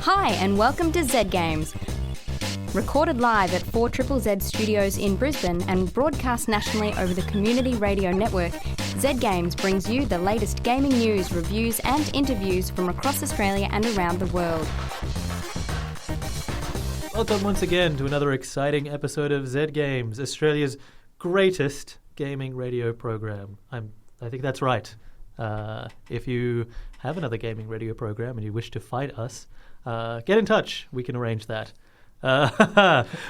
Hi and welcome to Z Games. Recorded live at 4ZZZ Studios in Brisbane and broadcast nationally over the Community Radio Network, Z Games brings you the latest gaming news, reviews and interviews from across Australia and around the world. Welcome once again to another exciting episode of Z Games, Australia's greatest gaming radio program. I think that's right. If you have another gaming radio program and you wish to fight us, get in touch. We can arrange that.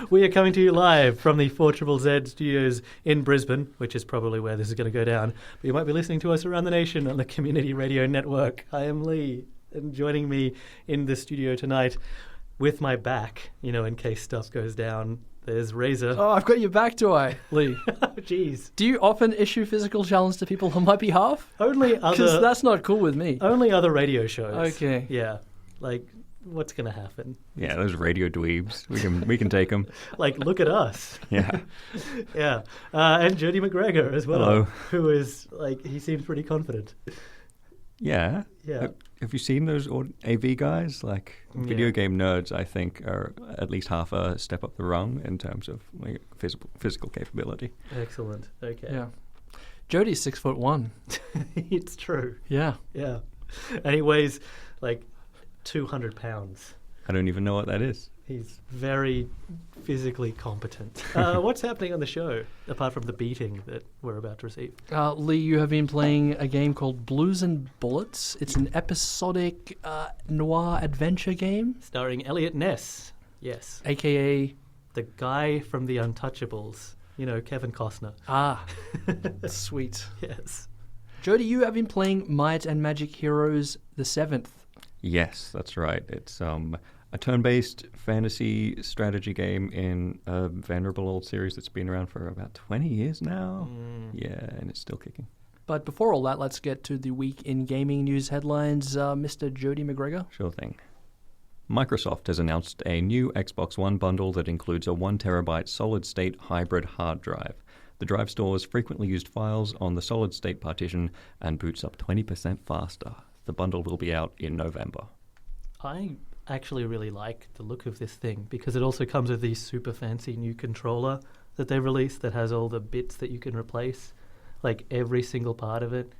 We are coming to you live from the 4ZZZ Studios in Brisbane, which is probably where this is going to go down. But you might be listening to us around the nation on the Community Radio Network. I am Lee, and joining me in the studio tonight with my back, in case stuff goes down, there's Razor. Oh, I've got your back, do I, Lee? Jeez. Do you often issue physical challenge to people on my behalf? Only other... Because that's not cool with me. Only other radio shows. Okay. Yeah. What's going to happen? Yeah, those radio dweebs. We can take them. Look at us. Yeah. Yeah. And Jody Macgregor as well. Hello. Who is, he seems pretty confident. Yeah. Yeah. Have you seen those AV guys? Video game nerds, I think, are at least half a step up the rung in terms of physical capability. Excellent. Okay. Yeah. Jody's 6'1". It's true. Yeah. Yeah. And he weighs 200 pounds. I don't even know what that is. He's very physically competent. What's happening on the show, apart from the beating that we're about to receive? Lee, you have been playing a game called Blues and Bullets. It's an episodic noir adventure game. Starring Eliot Ness. Yes. A.K.A. the guy from the Untouchables. Kevin Costner. Ah, sweet. Yes. Jody, you have been playing Might and Magic Heroes the 7th. Yes, that's right. It's a turn-based fantasy strategy game in a venerable old series that's been around for about 20 years now. Yeah, and it's still kicking. But before all that, let's get to the week in gaming news headlines. Mr. Jody Macgregor? Sure thing. Microsoft has announced a new Xbox One bundle that includes a 1 terabyte solid-state hybrid hard drive. The drive stores frequently used files on the solid-state partition and boots up 20% faster. The bundle will be out in November. I actually really like the look of this thing because it also comes with the super fancy new controller that they released that has all the bits that you can replace. Every single part of it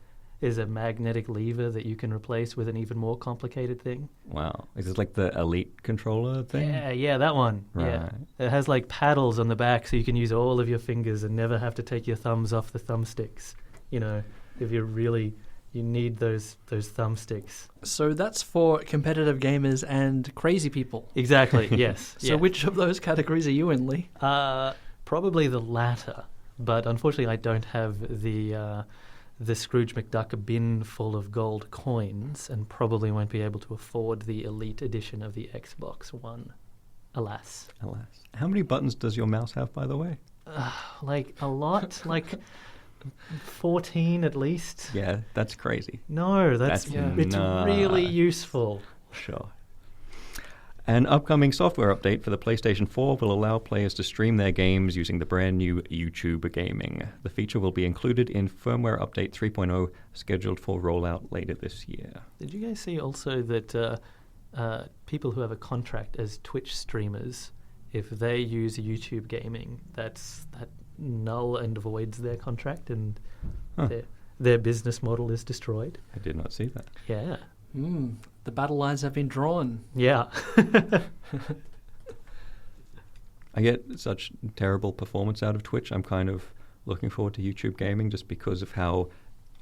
is a magnetic lever that you can replace with an even more complicated thing. Wow. Is it like the Elite controller thing? Yeah, that one. Right. Yeah. It has paddles on the back so you can use all of your fingers and never have to take your thumbs off the thumbsticks. If you're really... You need those thumbsticks. So that's for competitive gamers and crazy people. Exactly, yes. So which of those categories are you in, Lee? Probably the latter. But unfortunately, I don't have the Scrooge McDuck bin full of gold coins and probably won't be able to afford the Elite edition of the Xbox One. Alas. How many buttons does your mouse have, by the way? A lot. 14 at least. Yeah, that's crazy. No, it's really useful. Sure. An upcoming software update for the PlayStation 4 will allow players to stream their games using the brand new YouTube Gaming. The feature will be included in firmware update 3.0, scheduled for rollout later this year. Did you guys see also that people who have a contract as Twitch streamers, if they use YouTube Gaming, that null and voids their contract and their business model is destroyed? I did not see that. Yeah. The battle lines have been drawn. Yeah. I get such terrible performance out of Twitch. I'm kind of looking forward to YouTube Gaming just because of how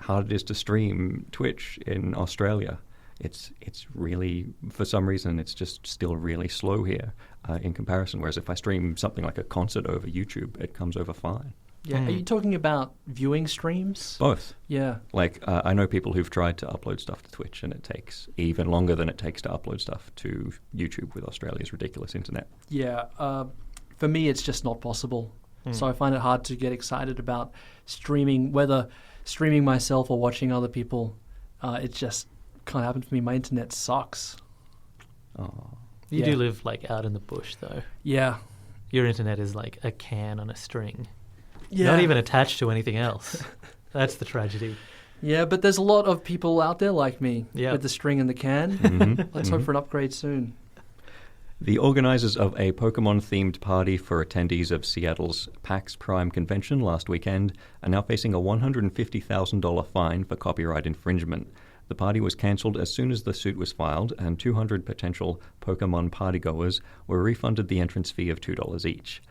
hard it is to stream Twitch in Australia. It's really, for some reason, it's just still really slow here in comparison. Whereas if I stream something like a concert over YouTube, it comes over fine. Yeah. Are you talking about viewing streams? Both. Yeah. I know people who've tried to upload stuff to Twitch, and it takes even longer than it takes to upload stuff to YouTube with Australia's ridiculous internet. Yeah. For me, it's just not possible. So I find it hard to get excited about streaming, whether streaming myself or watching other people. It just can't happen for me. My internet sucks. Oh. You do live out in the bush, though. Yeah. Your internet is like a can on a string. Yeah. Not even attached to anything else. That's the tragedy. Yeah, but there's a lot of people out there like me with the string and the can. Mm-hmm. Let's hope for an upgrade soon. The organizers of a Pokemon-themed party for attendees of Seattle's PAX Prime convention last weekend are now facing a $150,000 fine for copyright infringement. The party was cancelled as soon as the suit was filed, and 200 potential Pokemon partygoers were refunded the entrance fee of $2 each.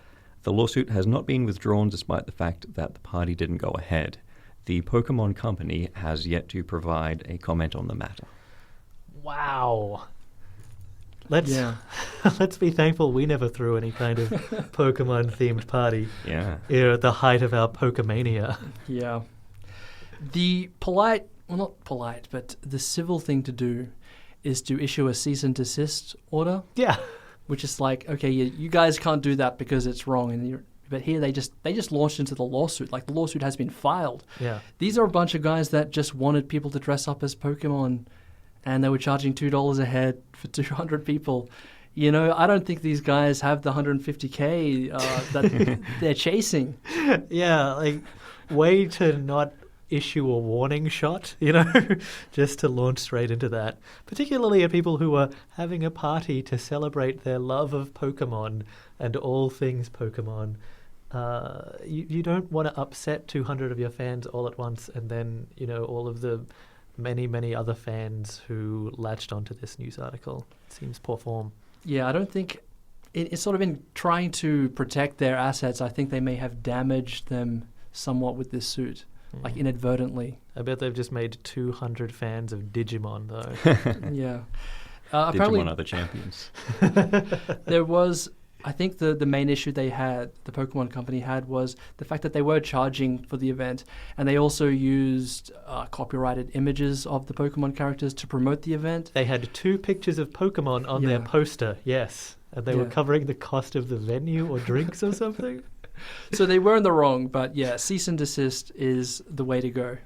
The lawsuit has not been withdrawn despite the fact that the party didn't go ahead. The Pokemon Company has yet to provide a comment on the matter. Wow. Let's be thankful we never threw any kind of Pokemon-themed party. Yeah. Here at the height of our Pokemania. Yeah. The polite, well, not polite, but the civil thing to do is to issue a cease and desist order. Yeah. Which is like, okay, you guys can't do that because it's wrong. But here they just launched into the lawsuit. Like, the lawsuit has been filed. Yeah. These are a bunch of guys that just wanted people to dress up as Pokemon, and they were charging $2 a head for 200 people. You know, I don't think these guys have the $150K that they're chasing. Yeah, like, way to not issue a warning shot, you know, just to launch straight into that. Particularly at people who are having a party to celebrate their love of Pokemon and all things Pokemon. You don't want to upset 200 of your fans all at once, and then, you know, all of the many, many other fans who latched onto this news article. It seems poor form. Yeah, I don't think it's sort of in trying to protect their assets. I think they may have damaged them somewhat with this suit, like inadvertently. I bet they've just made 200 fans of Digimon, though. Yeah. Digimon are the champions. There was, I think the main issue they had, the Pokemon Company had, was the fact that they were charging for the event, and they also used copyrighted images of the Pokemon characters to promote the event. They had 2 pictures of Pokemon on their poster, yes. And they were covering the cost of the venue or drinks or something. So they were in the wrong, but yeah, cease and desist is the way to go.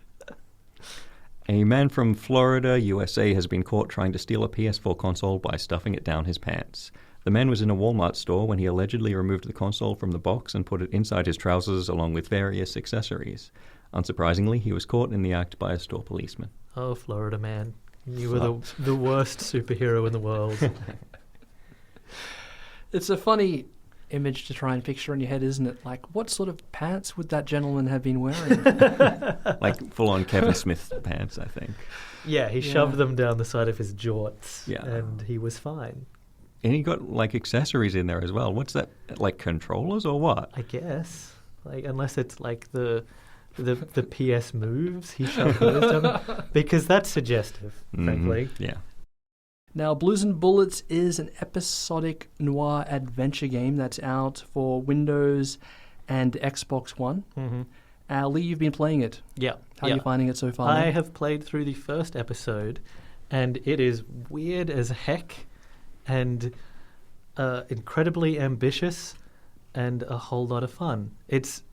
A man from Florida, USA, has been caught trying to steal a PS4 console by stuffing it down his pants. The man was in a Walmart store when he allegedly removed the console from the box and put it inside his trousers along with various accessories. Unsurprisingly, he was caught in the act by a store policeman. Oh, Florida man. You were the worst superhero in the world. It's a funny image to try and picture in your head, isn't it? Like, what sort of pants would that gentleman have been wearing? Like full-on Kevin Smith pants, I think. Yeah, he shoved them down the side of his jorts, and he was fine. And he got, like, accessories in there as well. What's that, like controllers or what? I guess. Like, unless it's like the PS moves, he shoved those down. Because that's suggestive, frankly. Yeah. Now, Blues and Bullets is an episodic noir adventure game that's out for Windows and Xbox One. Mm-hmm. Lee, you've been playing it. Yeah. How are you finding it so far? I have played through the first episode, and it is weird as heck and incredibly ambitious and a whole lot of fun. It's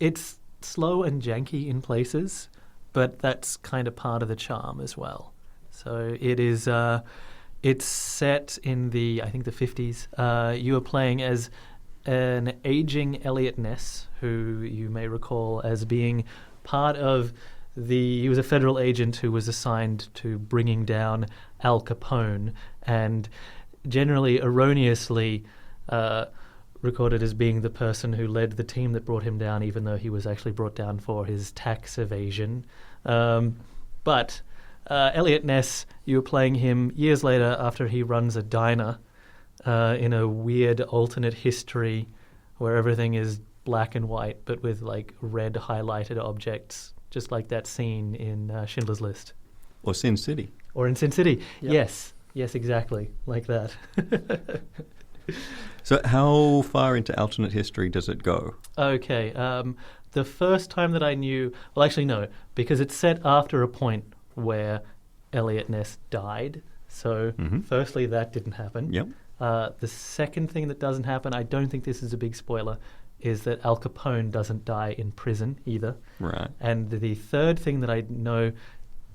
slow and janky in places, but that's kind of part of the charm as well. So it is... It's set in I think the 50s. You are playing as an aging Eliot Ness, who you may recall as being part of he was a federal agent who was assigned to bringing down Al Capone, and generally erroneously recorded as being the person who led the team that brought him down, even though he was actually brought down for his tax evasion. But Eliot Ness, you were playing him years later after he runs a diner in a weird alternate history where everything is black and white but with like red highlighted objects, just like that scene in Schindler's List. Or Sin City. Or in Sin City. Yep. Yes, exactly, like that. So how far into alternate history does it go? Okay, the first time that I knew... Well, actually, no, because it's set after a point where Eliot Ness died. So, firstly, that didn't happen. Yep. The second thing that doesn't happen, I don't think this is a big spoiler, is that Al Capone doesn't die in prison either. Right. And the third thing that I know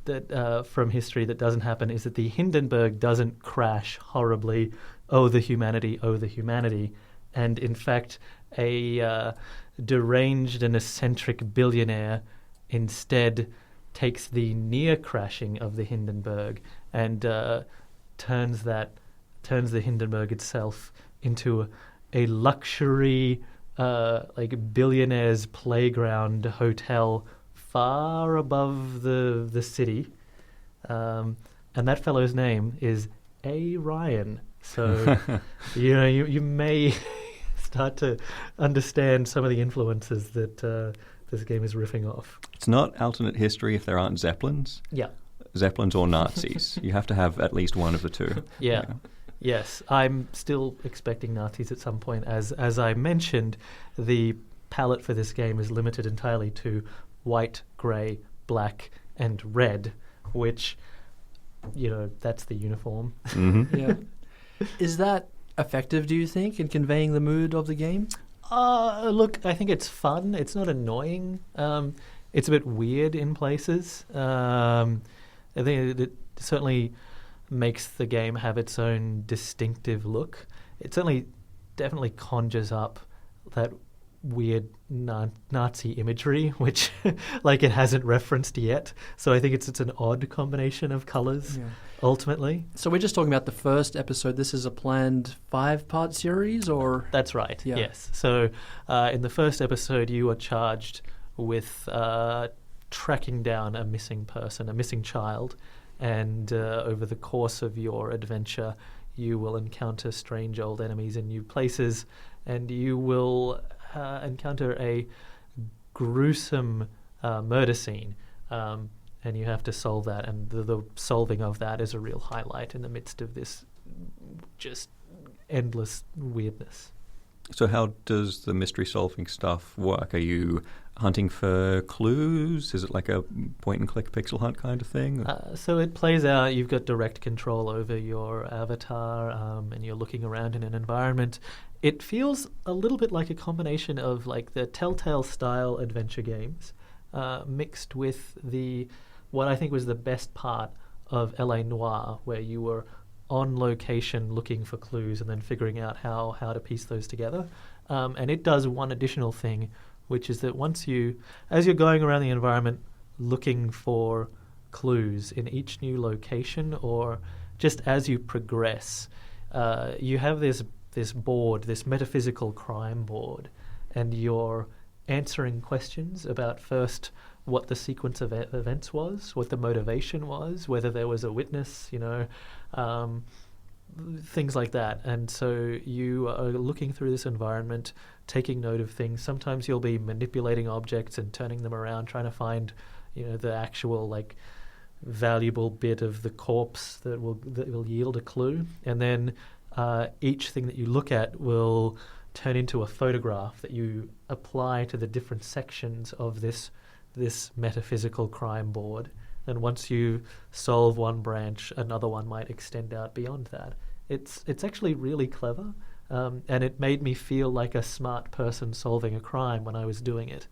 that from history that doesn't happen is that the Hindenburg doesn't crash horribly. Oh, the humanity, oh, the humanity. And in fact, a deranged and eccentric billionaire instead takes the near crashing of the Hindenburg and turns turns the Hindenburg itself into a luxury, like billionaire's playground hotel far above the city. And that fellow's name is A. Ryan. So, you may start to understand some of the influences that this game is riffing off. It's not alternate history if there aren't Zeppelins. Yeah. Zeppelins or Nazis. You have to have at least one of the two. Yeah. Yes. I'm still expecting Nazis at some point. As I mentioned, the palette for this game is limited entirely to white, grey, black, and red, which, that's the uniform. Mm-hmm. Yeah. Is that effective, do you think, in conveying the mood of the game? Look, I think it's fun. It's not annoying. It's a bit weird in places. I think it certainly makes the game have its own distinctive look. It definitely conjures up that weird Nazi imagery, which it hasn't referenced yet. So I think it's an odd combination of colours, ultimately. So we're just talking about the first episode. This is a planned 5-part series, or? That's right, Yeah. Yes. So in the first episode, you are charged with tracking down a missing person, a missing child, and over the course of your adventure, you will encounter strange old enemies in new places, and you will encounter a gruesome murder scene, and you have to solve that, and the solving of that is a real highlight in the midst of this just endless weirdness. So how does the mystery solving stuff work? Are you hunting for clues? Is it like a point-and-click pixel hunt kind of thing? So it plays out, you've got direct control over your avatar, and you're looking around in an environment. It feels a little bit like a combination of the Telltale-style adventure games mixed with what I think was the best part of L.A. Noir, where you were on location looking for clues and then figuring out how to piece those together. And it does one additional thing, which is that as you're going around the environment looking for clues in each new location, or just as you progress, you have this board, this metaphysical crime board, and you're answering questions about first what the sequence of events was, what the motivation was, whether there was a witness, things like that. And so you are looking through this environment, taking note of things. Sometimes you'll be manipulating objects and turning them around, trying to find, the actual valuable bit of the corpse that will yield a clue. And then each thing that you look at will turn into a photograph that you apply to the different sections of this metaphysical crime board. And once you solve one branch, another one might extend out beyond that. It's actually really clever, and it made me feel like a smart person solving a crime when I was doing it.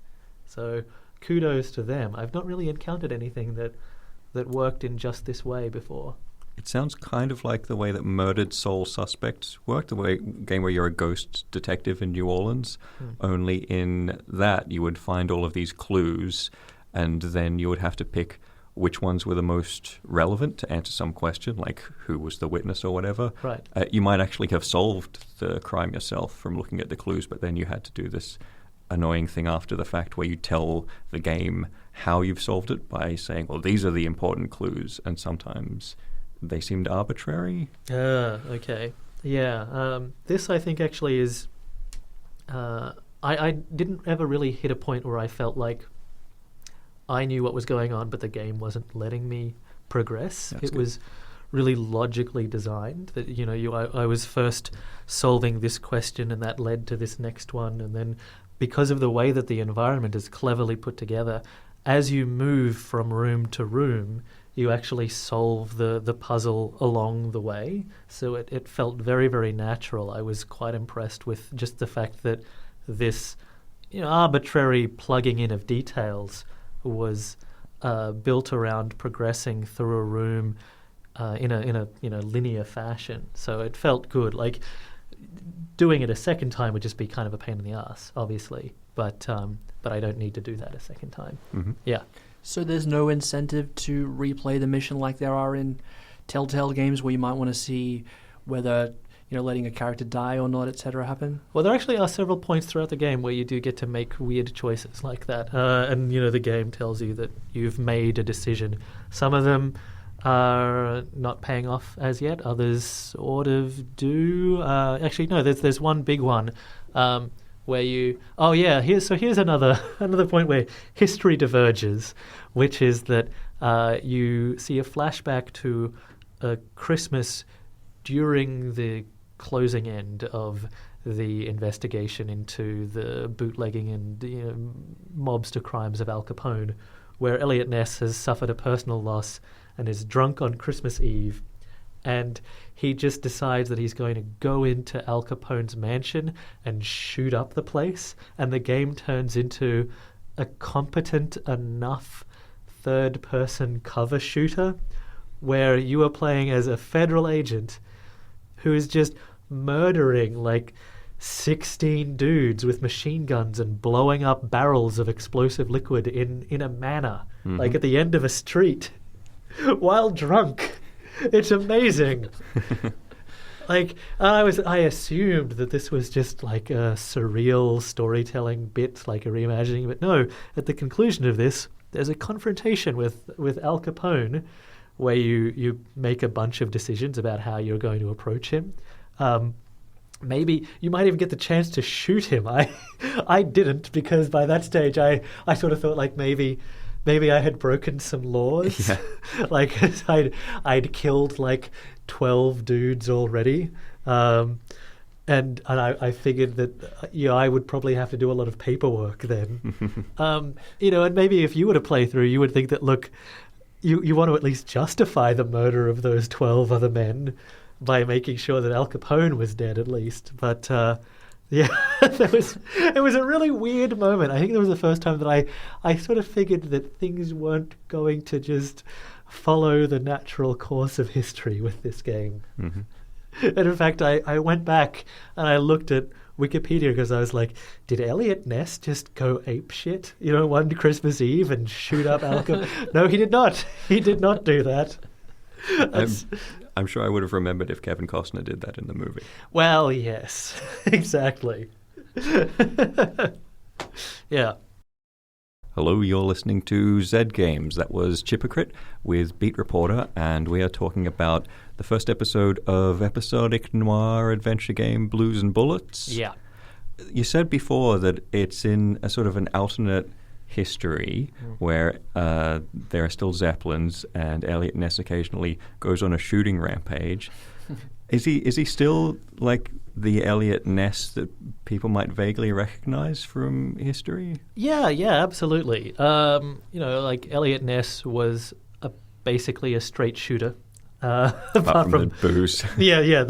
So kudos to them. I've not really encountered anything that worked in just this way before. It sounds kind of like the way that Murdered Soul Suspects worked, the game where you're a ghost detective in New Orleans. Only in that you would find all of these clues, and then you would have to pick which ones were the most relevant to answer some question, like who was the witness or whatever. Right. You might actually have solved the crime yourself from looking at the clues, but then you had to do this annoying thing after the fact where you tell the game how you've solved it by saying, well, these are the important clues, and sometimes they seemed arbitrary. Okay. Yeah. This, I think, actually is... I didn't ever really hit a point where I felt like I knew what was going on, but the game wasn't letting me progress. That's good. Was really logically designed. That I was first solving this question, and that led to this next one, and then because of the way that the environment is cleverly put together, as you move from room to room, you actually solve the puzzle along the way. So it felt very, very natural. I was quite impressed with just the fact that this arbitrary plugging in of details was built around progressing through a room in a linear fashion. So it felt good. Like doing it a second time would just be kind of a pain in the ass, obviously. But I don't need to do that a second time. Mm-hmm. Yeah. So there's no incentive to replay the mission like there are in Telltale games, where you might want to see whether letting a character die or not, etc. happen? Well, there actually are several points throughout the game where you do get to make weird choices like that. And, the game tells you that you've made a decision. Some of them are not paying off as yet. Others sort of do. Actually, no, there's one big one where you... Oh, yeah, here's another point where history diverges, which is that you see a flashback to a Christmas during the closing end of the investigation into the bootlegging and mobster crimes of Al Capone, where Eliot Ness has suffered a personal loss and is drunk on Christmas Eve, and he just decides that he's going to go into Al Capone's mansion and shoot up the place, and the game turns into a competent enough third-person cover shooter where you are playing as a federal agent who is just murdering like 16 dudes with machine guns and blowing up barrels of explosive liquid in a manor, like at the end of a street, while drunk. It's amazing. I assumed that this was just like a surreal storytelling bit, like a reimagining, but no, at the conclusion of this, there's a confrontation with Al Capone where you make a bunch of decisions about how you're going to approach him. Maybe you might even get the chance to shoot him. I didn't, because by that stage I sort of thought like maybe I had broken some laws. Yeah. Like I'd killed like 12 dudes already. And I figured that I would probably have to do a lot of paperwork then. And maybe if you were to play through, you would think that, look, you want to at least justify the murder of those 12 other men by making sure that Al Capone was dead at least. But it was a really weird moment. I think it was the first time that I sort of figured that things weren't going to just follow the natural course of history with this game. Mm-hmm. And in fact, I went back and I looked at Wikipedia because I was like, did Eliot Ness just go apeshit, one Christmas Eve and shoot up Al Capone? No, he did not. He did not do that. I'm sure I would have remembered if Kevin Costner did that in the movie. Well, yes, exactly. Yeah. Hello, you're listening to Z Games. That was Chipocrit with Beat Reporter, and we are talking about the first episode of episodic noir adventure game Blues and Bullets. Yeah. You said before that it's in a sort of an alternate history where there are still Zeppelins and Eliot Ness occasionally goes on a shooting rampage. Is he still like the Eliot Ness that people might vaguely recognize from history? Yeah, absolutely. Like Eliot Ness was basically a straight shooter. Apart from the booze. Yeah.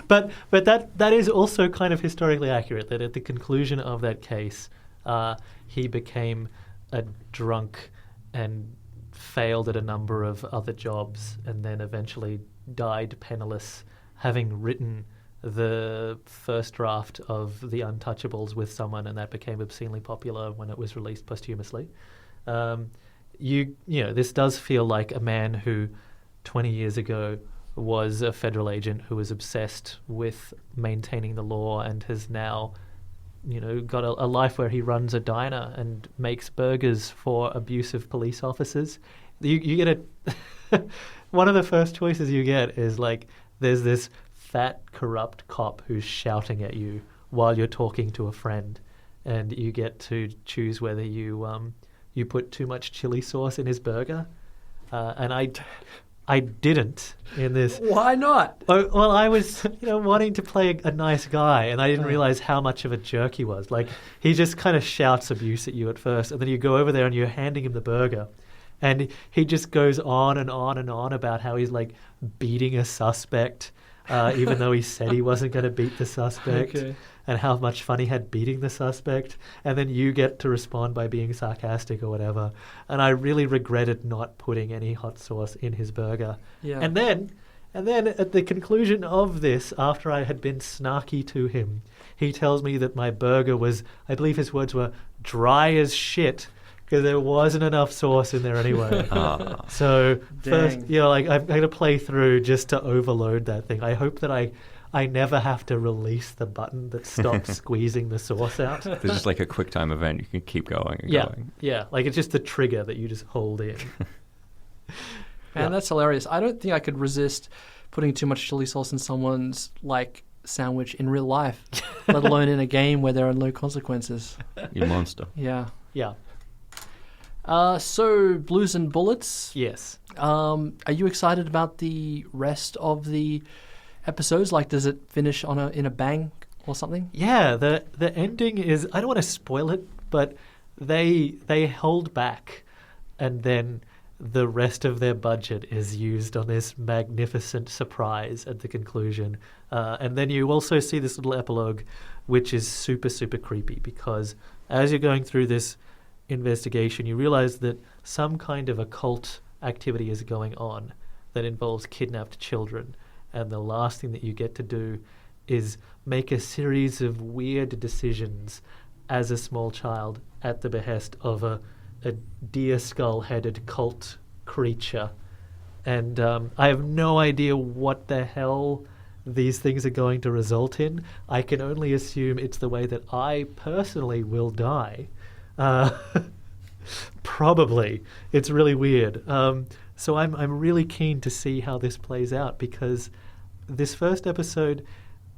But that is also kind of historically accurate, that at the conclusion of that case, he became a drunk and failed at a number of other jobs and then eventually died penniless, having written the first draft of The Untouchables with someone, and that became obscenely popular when it was released posthumously. This does feel like a man who 20 years ago was a federal agent who was obsessed with maintaining the law and has now got a life where he runs a diner and makes burgers for abusive police officers. You get one of the first choices you get is like there's this fat, corrupt cop who's shouting at you while you're talking to a friend, and you get to choose whether you put too much chili sauce in his burger. And I didn't in this. Why not? Well, I was, wanting to play a nice guy, and I didn't realize how much of a jerk he was. Like, he just kind of shouts abuse at you at first, and then you go over there and you're handing him the burger, and he just goes on and on and on about how he's like beating a suspect, even though he said he wasn't going to beat the suspect. Okay. And how much fun he had beating the suspect, and then you get to respond by being sarcastic or whatever. And I really regretted not putting any hot sauce in his burger. Yeah. And then at the conclusion of this, after I had been snarky to him, he tells me that my burger was, I believe his words were, dry as shit, because there wasn't enough sauce in there anyway. Ah. So first, Dang. you know, like I'm going to play through just to overload that thing. I hope that I never have to release the button that stops squeezing the sauce out. This is like a quick time event. You can keep going and going. Yeah, like it's just the trigger that you just hold in. Man, that's hilarious. I don't think I could resist putting too much chili sauce in someone's like sandwich in real life, let alone in a game where there are no consequences. You monster. Yeah. Yeah. So Blues and Bullets. Yes. Are you excited about the rest of the episodes? Like, does it finish in a bang or something? Yeah, the ending is, I don't want to spoil it, but they hold back, and then the rest of their budget is used on this magnificent surprise at the conclusion. And then you also see this little epilogue, which is super, super creepy, because as you're going through this investigation, you realize that some kind of occult activity is going on that involves kidnapped children. And the last thing that you get to do is make a series of weird decisions as a small child at the behest of a deer skull-headed cult creature. And I have no idea what the hell these things are going to result in. I can only assume it's the way that I personally will die. Probably. It's really weird. So I'm really keen to see how this plays out, because this first episode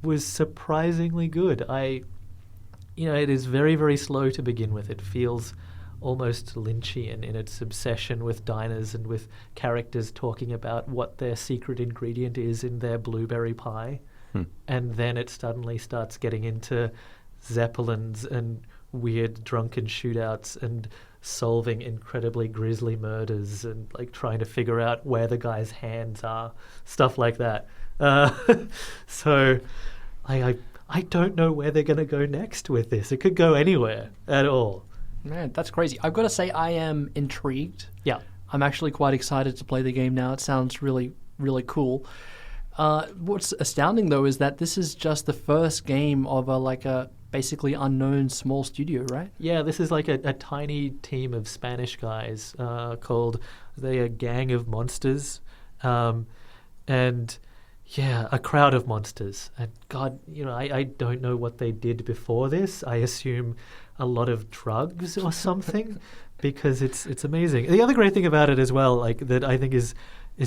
was surprisingly good. It is very, very slow to begin with. It feels almost Lynchian in its obsession with diners and with characters talking about what their secret ingredient is in their blueberry pie. And then it suddenly starts getting into zeppelins and weird drunken shootouts and solving incredibly grisly murders and like trying to figure out where the guy's hands are, stuff like that. So I don't know where they're going to go next with this. It could go anywhere at all. Man, that's crazy. I've got to say I am intrigued. Yeah. I'm actually quite excited to play the game now. It sounds really, really cool. What's astounding, though, is that this is just the first game of a basically unknown small studio, right? Yeah, this is like a tiny team of Spanish guys called a gang of monsters. And yeah, a crowd of monsters. And God, I don't know what they did before this. I assume a lot of drugs or something, because it's amazing. The other great thing about it as well, like that I think is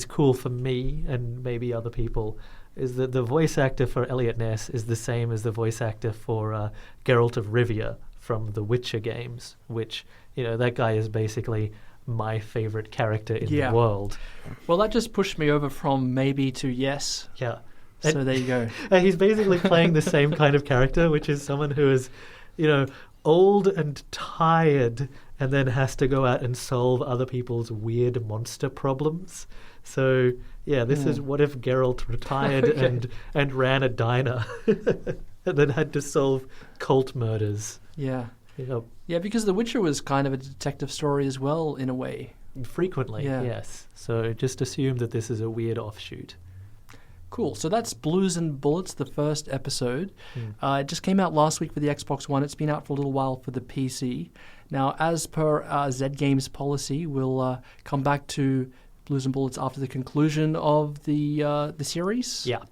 cool for me and maybe other people, is that the voice actor for Eliot Ness is the same as the voice actor for Geralt of Rivia from the Witcher games, which, that guy is basically my favorite character in the world. Well, that just pushed me over from maybe to yes. Yeah. So there you go. And he's basically playing the same kind of character, which is someone who is, old and tired and then has to go out and solve other people's weird monster problems. So, yeah, this is what if Geralt retired and ran a diner and then had to solve cult murders. Yeah. Yep. Yeah, because The Witcher was kind of a detective story as well, in a way. Frequently, yes. So just assume that this is a weird offshoot. Cool. So that's Blues and Bullets, the first episode. It just came out last week for the Xbox One. It's been out for a little while for the PC. Now, as per Z Games policy, we'll come back to Blues and Bullets after the conclusion of the series. Yeah.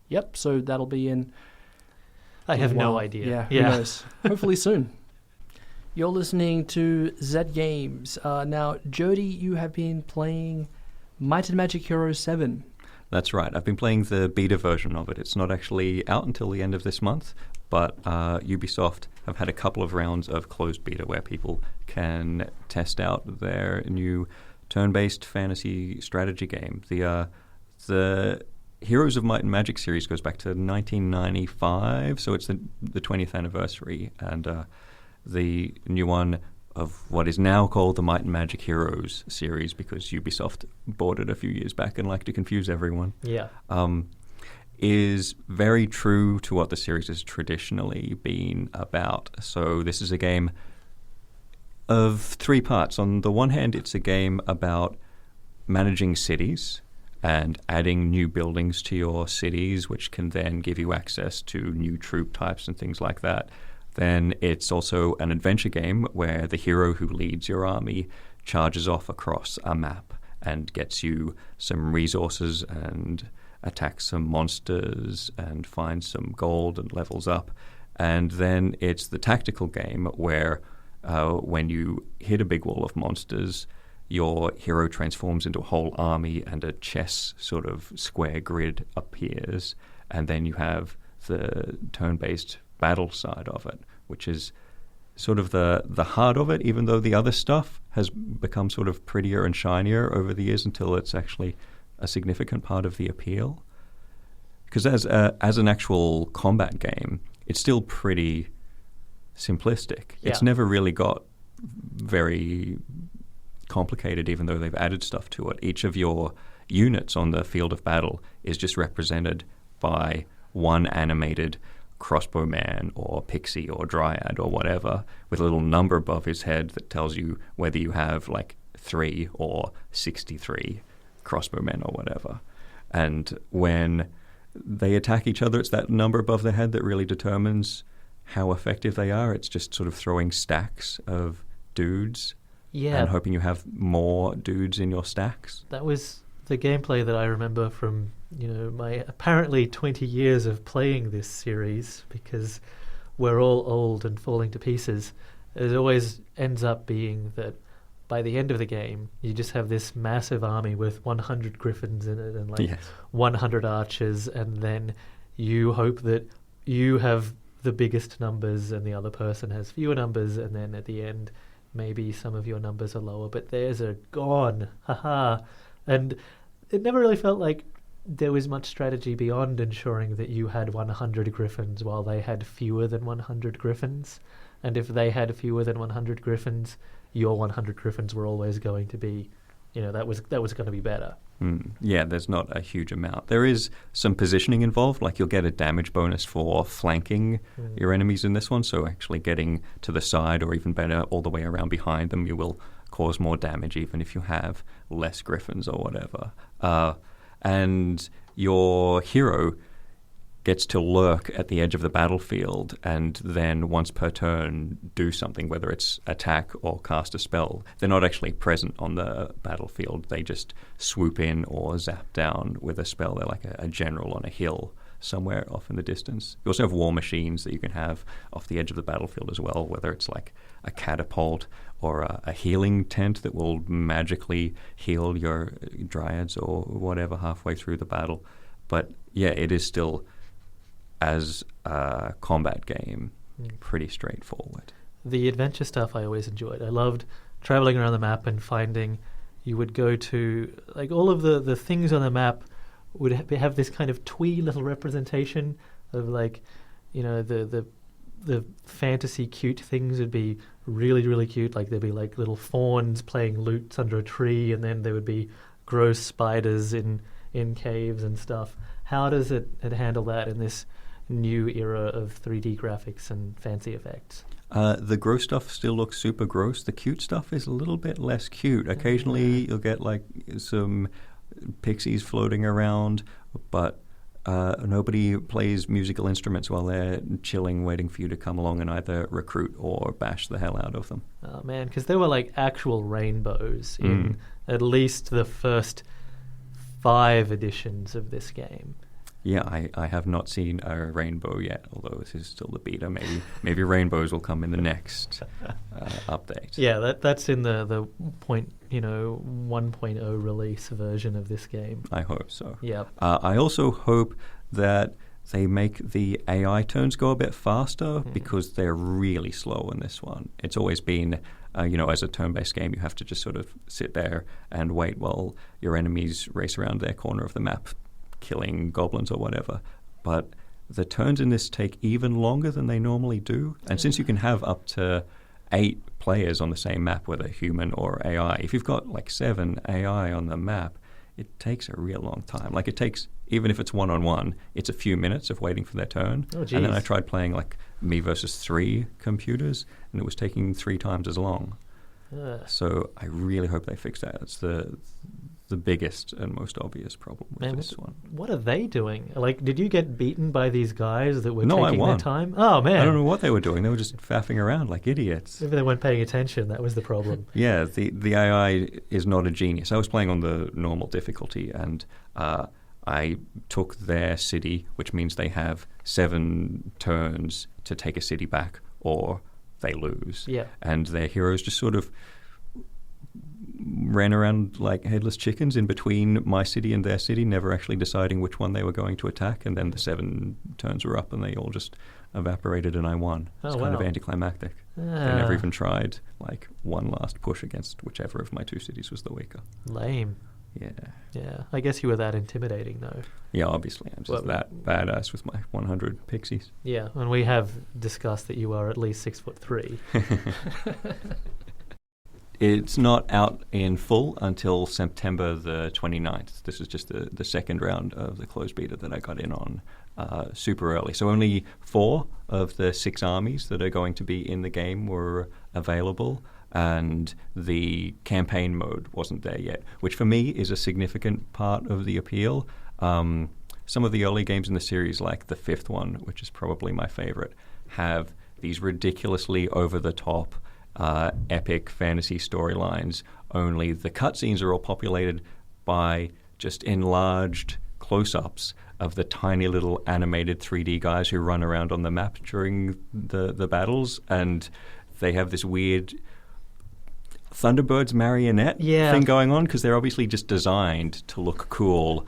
Yep. So that'll be in. I have no idea. Yeah. Who knows? Hopefully soon. You're listening to Z Games. Now, Jody, you have been playing Might and Magic Heroes 7. That's right. I've been playing the beta version of it. It's not actually out until the end of this month, but Ubisoft have had a couple of rounds of closed beta where people can test out their new turn-based fantasy strategy game. The Heroes of Might and Magic series goes back to 1995, so it's the 20th anniversary, and the new one of what is now called the Might and Magic Heroes series, because Ubisoft bought it a few years back and like to confuse everyone. Yeah. Is very true to what the series has traditionally been about. So this is a game of three parts. On the one hand, it's a game about managing cities and adding new buildings to your cities, which can then give you access to new troop types and things like that. Then it's also an adventure game where the hero who leads your army charges off across a map and gets you some resources and attacks some monsters and finds some gold and levels up. And then it's the tactical game where when you hit a big wall of monsters, your hero transforms into a whole army and a chess sort of square grid appears. And then you have the turn-based battle side of it, which is sort of the heart of it, even though the other stuff has become sort of prettier and shinier over the years until it's actually a significant part of the appeal. Because as an actual combat game, it's still pretty simplistic. Yeah. It's never really got very complicated, even though they've added stuff to it. Each of your units on the field of battle is just represented by one animated crossbowman or pixie or dryad or whatever with a little number above his head that tells you whether you have like 3 or 63 crossbowmen or whatever. And when they attack each other, it's that number above their head that really determines how effective they are. It's just sort of throwing stacks of dudes and hoping you have more dudes in your stacks. That was the gameplay that I remember from, my apparently 20 years of playing this series, because we're all old and falling to pieces. It always ends up being that by the end of the game, you just have this massive army with 100 griffins in it and 100 archers, and then you hope that you have the biggest numbers and the other person has fewer numbers, and then at the end, maybe some of your numbers are lower, but theirs are gone. Haha. And it never really felt like there was much strategy beyond ensuring that you had 100 griffins while they had fewer than 100 griffins. And if they had fewer than 100 griffins, your 100 griffins were always going to be, that was going to be better. Yeah, there's not a huge amount. There is some positioning involved, like you'll get a damage bonus for flanking your enemies in this one, so actually getting to the side or even better, all the way around behind them, you will cause more damage even if you have less griffins or whatever. And your hero gets to lurk at the edge of the battlefield and then once per turn do something, whether it's attack or cast a spell. They're not actually present on the battlefield. They just swoop in or zap down with a spell. They're like a general on a hill somewhere off in the distance. You also have war machines that you can have off the edge of the battlefield as well, whether it's like a catapult or a healing tent that will magically heal your dryads or whatever halfway through the battle. But yeah, it is still, as a combat game, pretty straightforward. The adventure stuff I always enjoyed. I loved traveling around the map and finding you would go to, like, all of the things on the map would have this kind of twee little representation of, like, the fantasy cute things would be really, really cute. Like, there'd be like little fawns playing lutes under a tree, and then there would be gross spiders in caves and stuff. How does it handle that in this new era of 3D graphics and fancy effects? The gross stuff still looks super gross. The cute stuff is a little bit less cute. Occasionally you'll get like some pixies floating around, but nobody plays musical instruments while they're chilling, waiting for you to come along and either recruit or bash the hell out of them. Oh man, because there were like actual rainbows in at least the first 5 editions of this game. Yeah, I have not seen a rainbow yet, although this is still the beta. Maybe rainbows will come in the next update. Yeah, that's in the 1.0 release version of this game. I hope so. Yeah. I also hope that they make the AI turns go a bit faster because they're really slow in this one. It's always been, as a turn-based game, you have to just sort of sit there and wait while your enemies race around their corner of the map, killing goblins or whatever. But the turns in this take even longer than they normally do. And since you can have up to 8 players on the same map, whether human or AI, if you've got like 7 AI on the map, it takes a real long time. Like it takes, even if it's one-on-one, it's a few minutes of waiting for their turn. Oh, geez. And then I tried playing like me versus 3 computers, and it was taking 3 times as long. So I really hope they fix that. It's the the biggest and most obvious problem with Man, this one. what are they doing? Like, did you get beaten by these guys that were No, I taking their won. time? Oh, man. I don't know what they were doing. They were just faffing around like idiots. Maybe they weren't paying attention. That was the problem. Yeah, the AI is not a genius. I was playing on the normal difficulty, and I took their city, which means they have 7 turns to take a city back, or they lose. Yeah. And their heroes just sort of ran around like headless chickens in between my city and their city, never actually deciding which one they were going to attack. And then the 7 turns were up, and they all just evaporated, and I won. It's kind of anticlimactic. They never even tried like one last push against whichever of my 2 cities was the weaker. Lame. Yeah. I guess you were that intimidating, though. Yeah, obviously. I'm just that badass with my 100 pixies. Yeah, and we have discussed that you are at least 6'3". It's not out in full until September the 29th. This is just the second round of the closed beta that I got in on super early. So only 4 of the 6 armies that are going to be in the game were available, and the campaign mode wasn't there yet, which for me is a significant part of the appeal. Some of the early games in the series, like the 5th one, which is probably my favorite, have these ridiculously over-the-top epic fantasy storylines, only the cutscenes are all populated by just enlarged close-ups of the tiny little animated 3D guys who run around on the map during the battles, and they have this weird Thunderbirds marionette thing going on, because they're obviously just designed to look cool,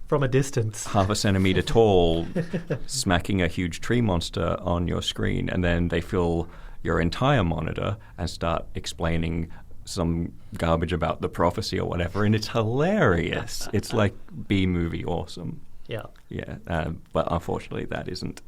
from a distance. half a centimeter tall, smacking a huge tree monster on your screen, and then they fill your entire monitor and start explaining some garbage about the prophecy or whatever, and it's hilarious. It's like B-movie awesome. Yeah. But unfortunately that isn't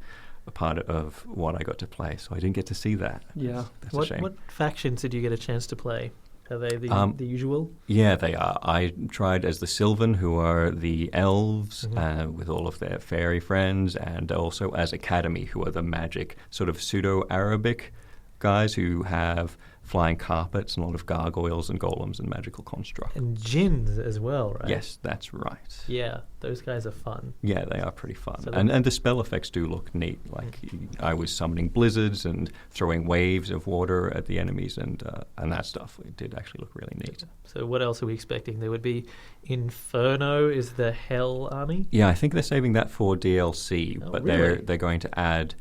a part of what I got to play, so I didn't get to see that. Yeah. That's a shame. What factions did you get a chance to play? Are they the usual? Yeah, they are. I tried as the Sylvan, who are the elves, with all of their fairy friends, and also as Academy, who are the magic, sort of pseudo-Arabic guys who have flying carpets and a lot of gargoyles and golems and magical constructs. And jinns as well, right? Yes, that's right. Yeah, those guys are fun. Yeah, they are pretty fun. So and the spell effects do look neat. Like I was summoning blizzards and throwing waves of water at the enemies, and that stuff. It did actually look really neat. So what else are we expecting? There would be Inferno is the Hell army? Yeah, I think they're saving that for DLC, but really? they're going to add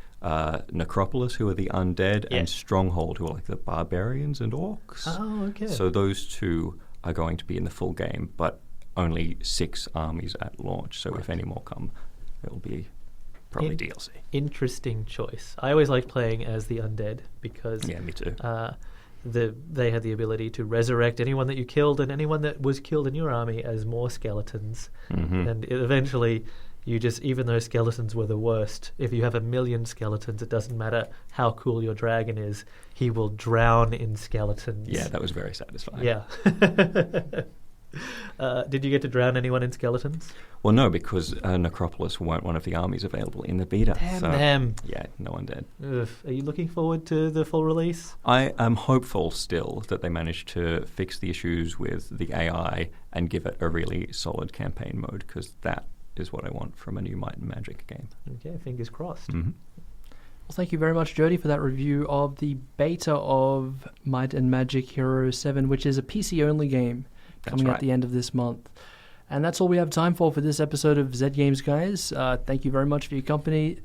Necropolis, who are the undead, and Stronghold, who are like the barbarians and orcs. Oh, okay. So those 2 are going to be in the full game, but only 6 armies at launch. So if any more come, it'll be probably DLC. Interesting choice. I always liked playing as the undead because Me too. they had the ability to resurrect anyone that you killed and anyone that was killed in your army as more skeletons. And eventually you just, even though skeletons were the worst, if you have 1 million skeletons, it doesn't matter how cool your dragon is, he will drown in skeletons. Yeah, that was very satisfying. Yeah. Did you get to drown anyone in skeletons? Well, no, because Necropolis weren't one of the armies available in the beta. Damn them. Yeah, no one did. Ugh. Are you looking forward to the full release? I am hopeful still that they managed to fix the issues with the AI and give it a really solid campaign mode, because that is what I want from a new Might and Magic game. Okay, fingers crossed. Well, thank you very much, Jody, for that review of the beta of Might and Magic Hero 7, which is a PC-only game coming at the end of this month. And that's all we have time for this episode of Z Games, guys. Thank you very much for your company.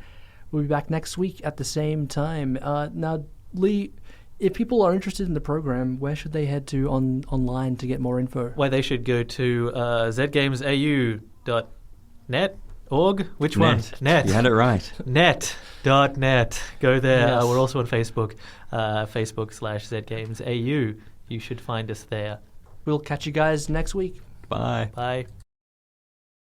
We'll be back next week at the same time. Now, Lee, if people are interested in the program, where should they head to online to get more info? Well, they should go to zgamesau.net. Org? Which one? Net. You had it right. Net.net. Go there. Yes. We're also on Facebook. Facebook.com/ZGamesAU. You should find us there. We'll catch you guys next week. Bye. Bye.